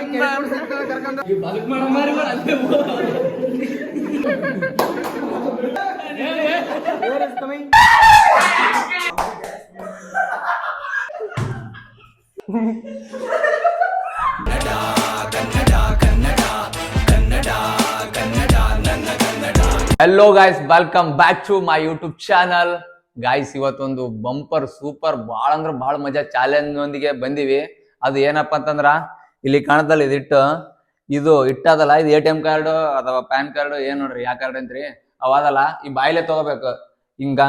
Hello guys, welcome back to my YouTube channel. Guys, ಇವತ್ತೊಂದು bumper super ಭಾಳ ಅಂದ್ರೆ ಭಾಳ ಮಜಾ ಚಾಲೆಂಜ್ ನೊಂದಿಗೆ ಬಂದಿವಿ. ಅದು ಏನಪ್ಪಾ ಅಂತಂದ್ರ ಇಲ್ಲಿ ಕಾಣದಲ್ಲ ಇದು ಇಟ್ಟದಲ್ಲ, ಇದು ATM ಕಾರ್ಡ್ ಅಥವಾ ಪ್ಯಾನ್ ಕಾರ್ಡ್ ಏನ್ ನೋಡ್ರಿ, ಯಾವ ಕಾರ್ಡ್ ಅಂತ್ರಿ ಅವದಲ್ಲ. ಈ ಬಾಯ್ಲೆ ತಗೋಬೇಕು, ಹಿಂಗ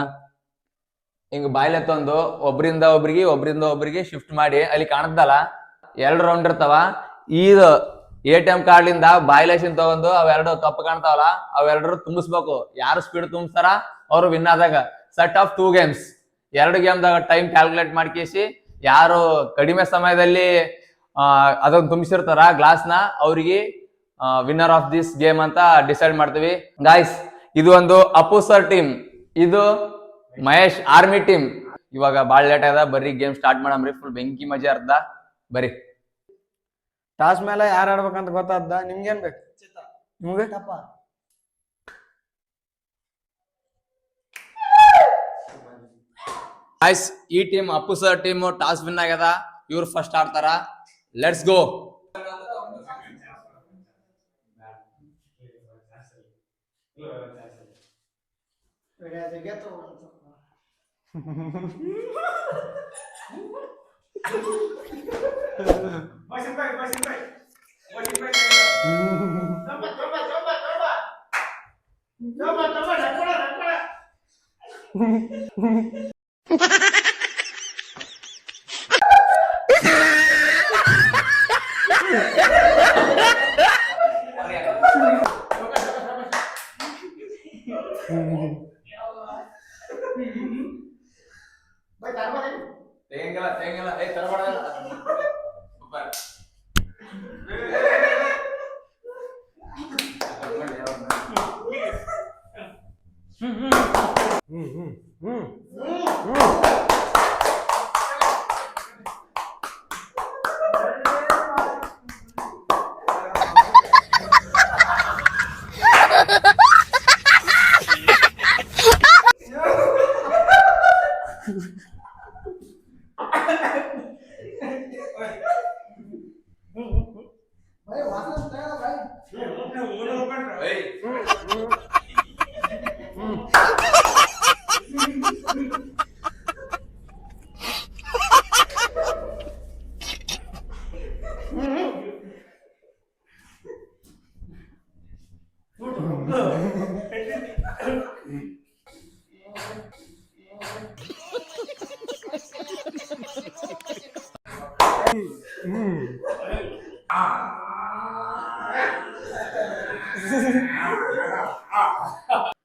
ಬಾಯ್ಲೆ ತಂದು ಒಬ್ರಿಂದ ಒಬ್ರಿಗೆ ಶಿಫ್ಟ್ ಮಾಡಿ ಅಲ್ಲಿ ಕಾಣದಲ್ಲ 2 ರೌಂಡ್ ಇರ್ತಾವ. ಇದು ATM ಕಾರ್ಡ್ಲಿಂದ ಬಾಯ್ಲೇಷನ್ ತಗೊಂಡು ಅವೆರಡು ಕಪ್ಪು ಕಾಣ್ತಾವಲ್ಲ ಅವೆರಡು ತುಂಬಿಸ್ಬೇಕು. ಯಾರು ಸ್ಪೀಡ್ ತುಂಬಿಸ್ತಾರ ಅವ್ರು ವಿನ್ ಆದಾಗ. ಸೆಟ್ ಆಫ್ 2 ಗೇಮ್ಸ್, 2 ಗೇಮ್ದಾಗ ಟೈಮ್ ಕ್ಯಾಲ್ಕುಲೇಟ್ ಮಾಡ್ಕೇಸಿ ಯಾರು ಕಡಿಮೆ ಸಮಯದಲ್ಲಿ ಅದನ್ನ ತುಂಬಿಸಿರ್ತಾರ ಗ್ಲಾಸ್ನ ಅವ್ರಿಗೆ ವಿನ್ನರ್ ಆಫ್ ದಿಸ್ ಗೇಮ್ ಅಂತ ಡಿಸೈಡ್ ಮಾಡ್ತೀವಿ. ಗಾಯ್ಸ್, ಇದು ಒಂದು ಅಪ್ಪು ಸರ್ ಟೀಮ್, ಇದು ಮಹೇಶ್ ಆರ್ಮಿ ಟೀಮ್. ಇವಾಗ ಬಾಳ್ ಲೇಟ್ ಆದ, ಬರ್ರಿ ಗೇಮ್ ಸ್ಟಾರ್ಟ್ ಮಾಡಮ್ರಿ. ಫುಲ್ ಬೆಂಕಿ ಮಜಾ ಅರ್ಧ ಬರ್ರಿ. ಟಾಸ್ ಮೇಲೆ ಯಾರು ಆಡ್ಬೇಕಂತ ಗೊತ್ತಾದ. ನಿಮ್ಗೇನ್ ಬೇಕು? ನಿಮ್ಗೆ ಗಾಯ್ಸ್, ಈ team Appu sir team toss win ಆಗ್ಯದ. ಇವ್ರು ಫಸ್ಟ್ ಆಡ್ತಾರ. Let's go.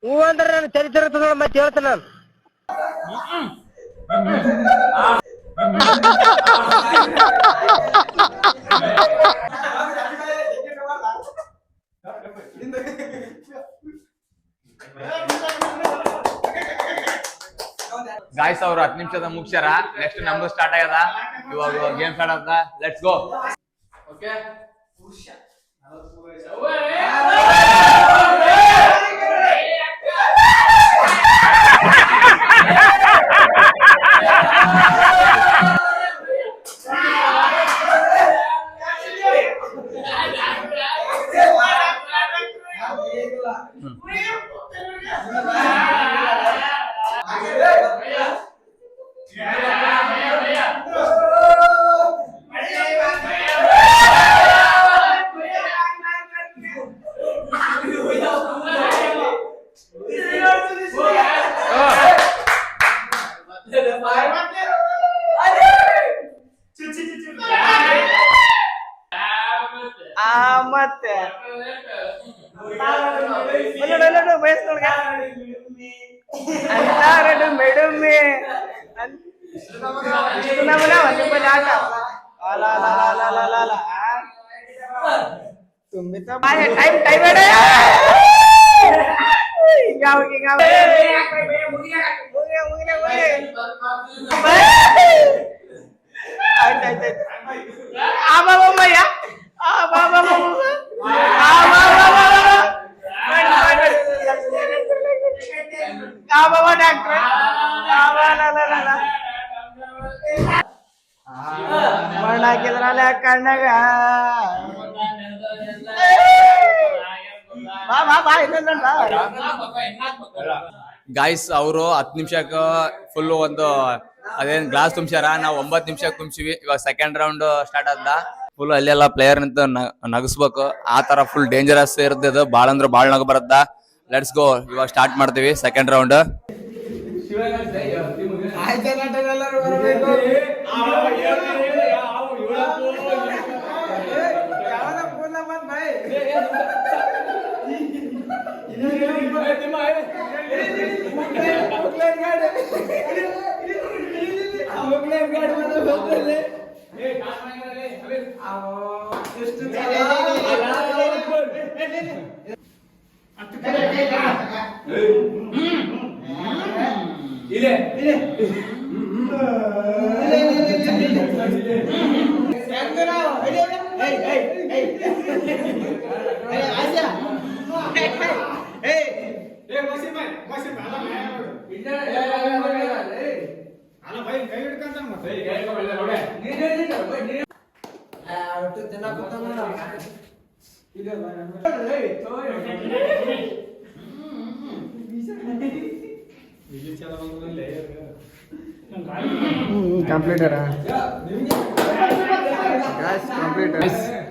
ಹೂ ಅಂದ್ರೆ ನಾನು ಚರಿತ್ರ ನೋಡ ಮತ್ತೆ ಹೇಳ್ತೇನೆ ನಾನು. ಗಾಯ್ಸ್, ಅವ್ರು 10 ನಿಮಿಷದ ಮುಗ್ಸ್ಯಾರ. ನೆಕ್ಸ್ಟ್ ನಮ್ದು ಸ್ಟಾರ್ಟ್ ಆಗ್ಯದ. ಇವಾಗ ಗೇಮ್ ಸ್ಟಾರ್ಟ್ ಆಗ್ತದ. Let's go. ಓಕೆ, ಮತ್ತೆ ಮೇಡಮ್ಮೆ ತುಂಬಿತ ಟೈಮ್ ಟೈಮ್ ಆಯ್ತಾಯ್ತಾಯ್ತು. ಕಣ್ಣಗ ಗಾಯ್ಸ್ ಅವರು 10 ನಿಮಿಷಕ್ಕೆ ಫುಲ್ ಒಂದು ಅದೇನ್ ಗ್ಲಾಸ್ ತುಂಬ್ಸ್ಯಾರ, ನಾವು 9 ನಿಮಿಷಕ್ಕೆ ತುಂಬಿಸಿವಿ. ಇವಾಗ ಸೆಕೆಂಡ್ ರೌಂಡ್ ಸ್ಟಾರ್ಟ್ ಆದ. ಫುಲ್ ಅಲ್ಲೆಲ್ಲ ಪ್ಲೇಯರ್ ನಿಂತ ನಗಸ್ಬೇಕು, ಆ ತರ ಫುಲ್ ಡೇಂಜರಸ್ ಇರ್ತದ. ಬಾಳ ಅಂದ್ರೆ ಬಾಳ್ ನಗ ಬರತ್ತ. ಲೆಟ್ಸ್ ಗೋ, ಇವಾಗ ಸ್ಟಾರ್ಟ್ ಮಾಡ್ತೀವಿ ಸೆಕೆಂಡ್ ರೌಂಡ್.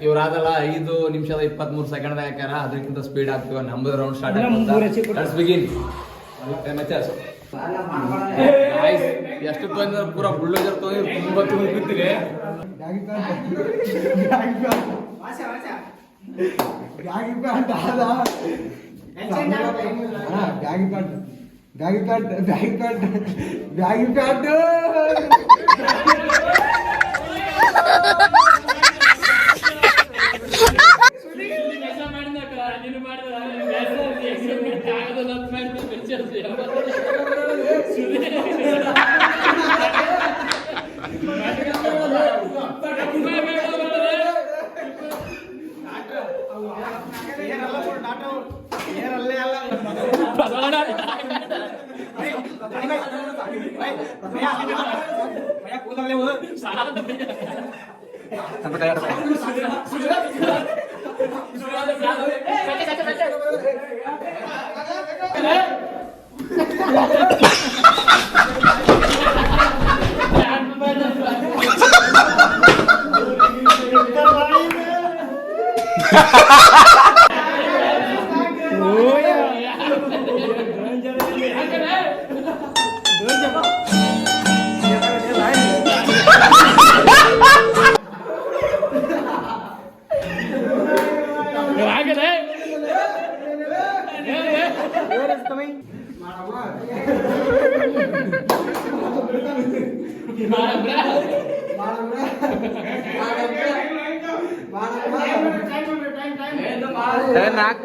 ಇವ್ರಾದಲ್ಲ 5 ನಿಮಿಷದ 23 ಸೆಕೆಂಡ್ ಹಾಕ್ಯಾರ. ಅದಕ್ಕಿಂತ ಸ್ಪೀಡ್ ಆಗ್ತೀವ. ನಮ್ಮದು ರೌಂಡ್ ಸ್ಟಾರ್ಟ್ ಎಷ್ಟು ತೊಂದ್ರೆ ಪೂರಾ ಬುಳ್ಳೋಜರ್ ತೊಂದ್ರೆ ತುಂಬಾ ತುಂಬಿರ್ತೀರಿ.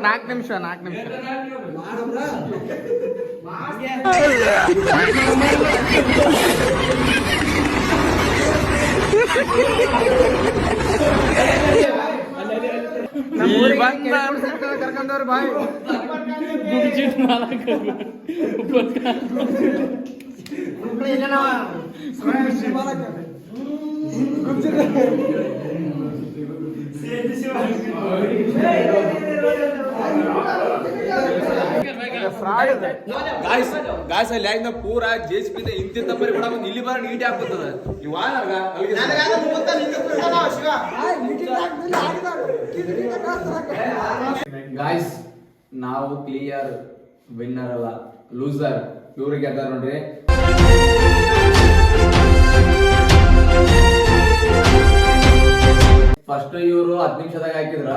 ನಾಲ್ಕು ನಿಮಿಷ ಕರ್ಕೊಂಡವ್ರು ಬಾಯ್ ಗಾಯ್ಸ್ ಅಲ್ಲಿ ಆಗಿಂದ ಪೂರ JCB ಇಂತಿಂತ ಬರೀ ಕೂಡ ಒಂದು ಇಲ್ಲಿ ಬರ ನೀಟ್ ಆಗ್ತದ. ಗಾಯ್ಸ್ ನಾವು ಕ್ಲಿಯರ್ ವಿನ್ನರ್ ಅಲ್ಲ, ಲೂಸರ್. ಇವ್ರಿಗೆ ಅದ ನೋಡ್ರಿ. ಫಸ್ಟ್ ಇವರು 10 ನಿಮಿಷದಾಗ ಹಾಕಿದ್ರ,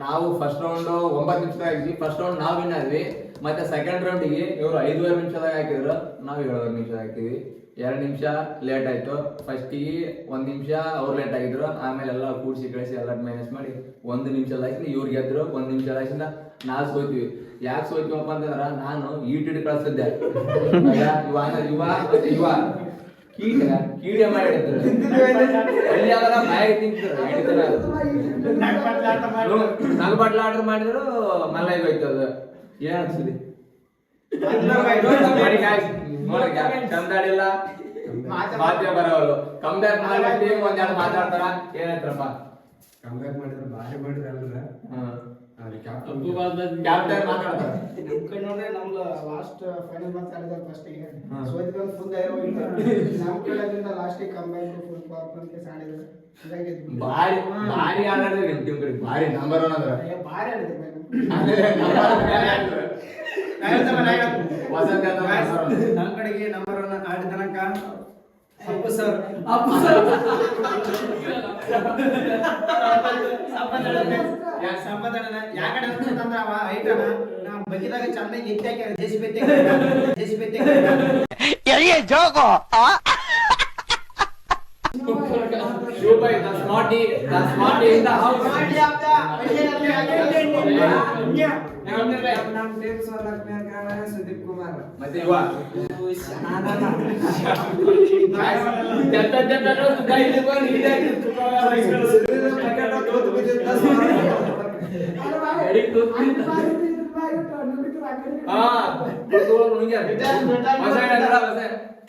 ನಾವು ಫಸ್ಟ್ ರೌಂಡ್ 9 ನಿಮಿಷದಾಗ ಹಾಕಿದ್ವಿ. ಫಸ್ಟ್ ರೌಂಡ್ ನಾವು ವಿನ್ ಆದ್ವಿ. ಮತ್ತೆ ಸೆಕೆಂಡ್ ರೌಂಡಿಗೆ ಇವರು 5.5 ನಿಮಿಷದಾಗ ಹಾಕಿದ್ರು, ನಾವು 7 ನಿಮಿಷ ಹಾಕಿದ್ವಿ. 2 ನಿಮಿಷ ಲೇಟ್ ಆಯ್ತು. ಫಸ್ಟಿಗೆ 1 ನಿಮಿಷ ಅವ್ರು ಲೇಟ್ ಆಗಿದ್ರು. ಆಮೇಲೆ ಎಲ್ಲ ಕೂಡಿಸಿ ಕಳಿಸಿ ಎಲ್ಲ ಮೈನಸ್ ಮಾಡಿ 1 ನಿಮಿಷ ಹಾಕಿ ಇವ್ರಿಗೆ ಗೆದ್ರು. 1 ನಿಮಿಷ ಹಾಕಿಂದ ನಾವು ಸೋತೀವಿ. ಯಾಕೆ ಸೋತೀವಪ್ಪ ಅಂತಂದ್ರ ನಾನು ಈಟಿಡ್ ಕಳ್ಸಿದ್ದೆ. ಇವ ಕೀಡೆ ಮಾಡಿ ನಲ್ಬಟ್ಲ ಆರ್ಡರ್ ಮಾಡಿದ್ರು ಮಲ್ಲೈಗೆ ಹೋಯ್ತು. ಅದು ಏನ್ ಅನ್ಸಿದೆ ಚಂದಾಡಿಲ್ಲ, ಮಾತೇ ಬರೋರು. ಕಂಬ್ಯಾಕ್ ಮಾಡಿ ಒಂದೆರಡು ಮಾತಾಡ್ತಾರ. ಏನೈತ್ರಪ್ಪ ಕಂಬ್ಯಾಕ್ ಮಾಡಿದ್ರೆ ಭಾರಿ ಮಾಡಿದ್ರೆ ಅಲ್ರ ಕ್ಯಾಪ್ಟನ್ ಮಾತಾಡ್ತಾರೆ ನಮ್ ಕಡೆ ನೋಡ್ರೆ ನಮ್ದು ಲಾಸ್ಟ್ ಫೈನಲ್ ಮ್ಯಾಚ್ ಆಡಿದ ಫಸ್ಟಿಗೆ ಸೋತಿಗೆ ಫುಲ್ ಧೈರ್ಯ ಹೋಗಿತ್ತು ನಮ್ ಕಡೆಯಿಂದ ಲಾಸ್ಟಿಗೆ ಕಂಬ್ಯಾಕ್ ಫುಲ್ ಪಾಪ್ ಅಂತ ಆಡಿದ್ರು ಹೀಗಾಗಿ ಭಾರಿ ಭಾರಿ ಆಡಿದ್ರೆ ನಿಮ್ ಟೀಮ್ ಕಡೆ ಭಾರಿ ನಂಬರ್ 1 ಅದ್ರ ಭಾರಿ ಆಡಿದ್ರು ವಸಂತ ನಮ್ ಕಡೆಗೆ ನಂಬರ್ 1 ಆಡಿದ ತನಕ ಅಪ್ಪು ಸರ್ ಸಂಪದನ ಯಾಕಡೆ ಅಂತಂದ್ರ ಅವ ಐಟನ ನಾ ಬಗಿದಾಗ ಚೆನ್ನಾಗಿ ಎತ್ತಾಕ ದೇಶಪೆತ್ತೆ ಶಿವಭಾಯಿ ದ ಸ್ಮಾರ್ಟಿ ಇನ್ ದ ಹೌಸ್ ನಮ್ ಟೀಮ್ ಸರ್ ಸುದೀಪ್ ಕುಮಾರ್ ಮತ್ತೆ ಇವ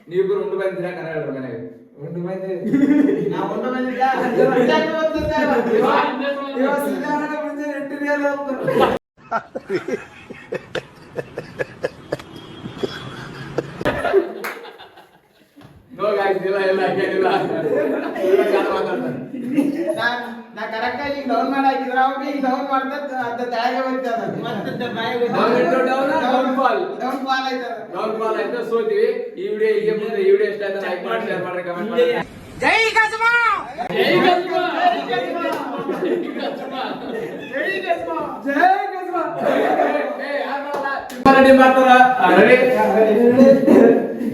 ನೀವಿಬ್ರು ಉಂಡು ಬಂದಿರ ಕನ್ನಡ ಹೇಳ್ರಿ ಮನೆಗೆ ಒಂದು ಮಂದಿ ನಾವು ಒಂದು ಮಂದಿ ಮುಂಚೆ ನೆಟ್ಟಿರಿಯಲ್ಲ ನೋ ಗಾಯ್ಸ್ ಇಲ್ಲ ಹಾಗೇನಿಲ್ಲ ನಾ ಕರೆಕ್ಟ್ ಆಗಿ ಡೌನ್ ಮಾಡಿ ಹಾಕಿದ್ರ ಅವಾಗ ಈಗ ಡೌನ್ ಮಾಡ್ತಾ ಅದ ತೆಳಗೆ ಹೋಗ್ತದ ಮತ್ತೆ ಬಾಯಿಗೆ ಡೌನ್ ಫಾಲ್ ಆಯ್ತದ ಆಯ್ತು ಸೋತೀವಿ ಈ ವಿಡಿಯೋ ಹೀಗೆ ಮುಂದೆ ಈ ವಿಡಿಯೋ ಇಷ್ಟ ಆಯ್ತು ಲೈಕ್ ಮಾಡಿ ಶೇರ್ ಮಾಡಿ ಕಮೆಂಟ್ ಮಾಡಿ ಜೈ ಗಜಮಾ ಜೈ ಗಜಮಾ ಜೈ ಗಜಮಾ ಜೈ ಗಜಮಾ ರೆಡಿ ಮಾಡ್ತಾರ ರೆಡಿ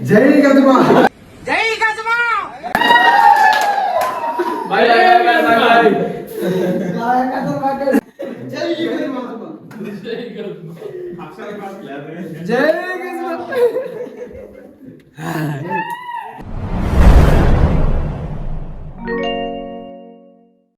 ಜೈ ಗಜಮಾ ಜೈ ಗಜಮಾ ಬೈ ಬೈ ಬೈ ಜೈ ಗಜಮಾ ಜೈ